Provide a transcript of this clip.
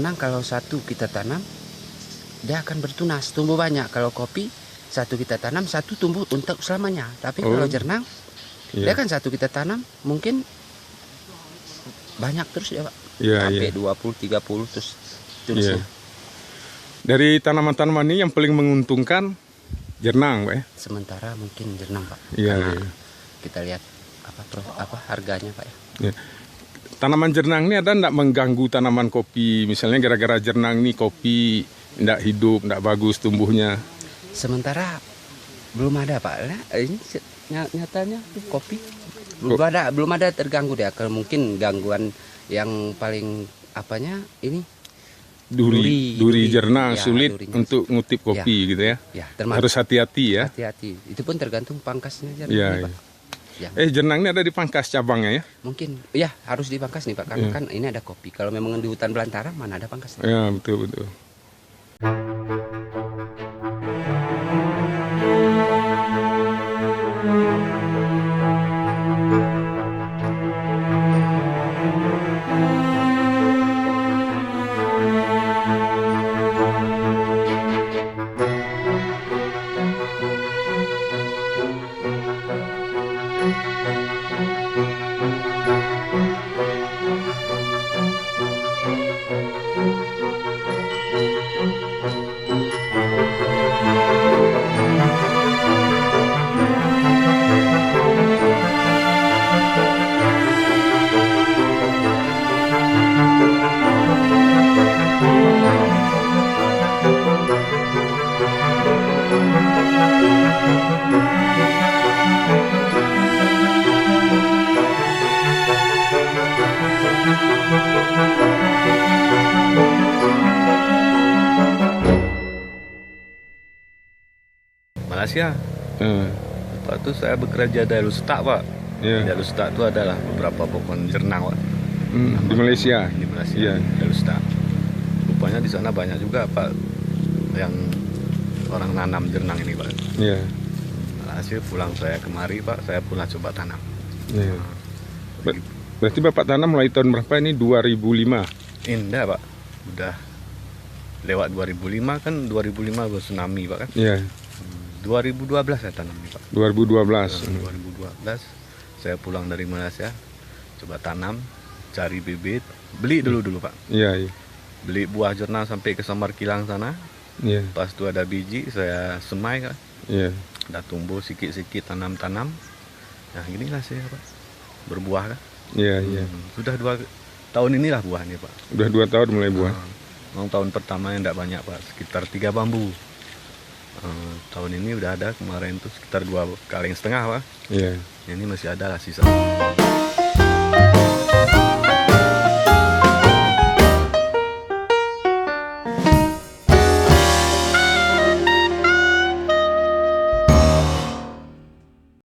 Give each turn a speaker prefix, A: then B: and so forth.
A: jernang kalau satu kita tanam, dia akan bertunas, tumbuh banyak. Kalau kopi, satu kita tanam, satu tumbuh untuk selamanya. Tapi kalau jernang, dia kan satu kita tanam, mungkin banyak terus ya Pak. Sampai 20-30 terus tulisnya.
B: Dari tanaman-tanaman ini yang paling menguntungkan jernang, Pak ya?
A: Sementara mungkin jernang Pak.
B: Iya.
A: Kita lihat apa harganya Pak ya.
B: Iya. Tanaman jernang ini ada enggak mengganggu tanaman kopi? Misalnya gara-gara jernang ini kopi enggak hidup, enggak bagus tumbuhnya.
A: Sementara belum ada Pak. Nah, ini nyatanya kopi belum ada terganggu dia. Kalau mungkin gangguan yang paling apanya ini
B: duri jernang
A: ya,
B: sulit
A: durinya.
B: untuk ngutip kopi gitu ya.
A: Ya,
B: harus hati-hati ya.
A: Hati-hati. Itu pun tergantung pangkasnya aja.
B: Iya.
A: Pak. Ya.
B: Jernang ini ada di pangkas cabangnya ya?
A: Mungkin ya harus dipangkas nih Pak, karena kan ini ada kopi. Kalau memang di hutan belantara mana ada pangkasnya.
B: Ya, betul.
C: Malaysia. Lepas itu saya bekerja di Lustak Pak. Di Lustak itu adalah beberapa pohon jernang Pak.
B: Di Malaysia.
C: Di Malaysia. Di Lustak. Rupanya di sana banyak juga Pak yang orang nanam jernang ini Pak.
B: Iya.
C: Hasil pulang saya kemari Pak, saya pula coba tanam.
B: Iya. Berarti Bapak tanam mulai tahun berapa ini? 2005?
C: Indah Pak. Udah lewat 2005 kan, 2005 gue tsunami Pak kan.
B: Iya.
C: 2012 saya tanam nih Pak.
B: 2012.
C: 2012 saya pulang dari Malaysia, coba tanam, cari bibit, beli dulu Pak.
B: Iya.
C: Beli buah jernang sampai ke Samar Kilang sana.
B: Iya.
C: Pas itu ada biji, saya semai kan.
B: Iya.
C: Udah tumbuh sikit-sikit tanam-tanam. Nah ginilah saya Pak, berbuah kan.
B: Iya.
C: Sudah 2 tahun inilah buahnya Pak.
B: Udah 2 tahun mulai buah.
C: Tahun pertama yang tidak banyak Pak, sekitar 3 bambu. Tahun ini udah ada, kemarin tuh sekitar 2,5 kali Pak.
B: Iya.
C: Ini masih ada lah sisa.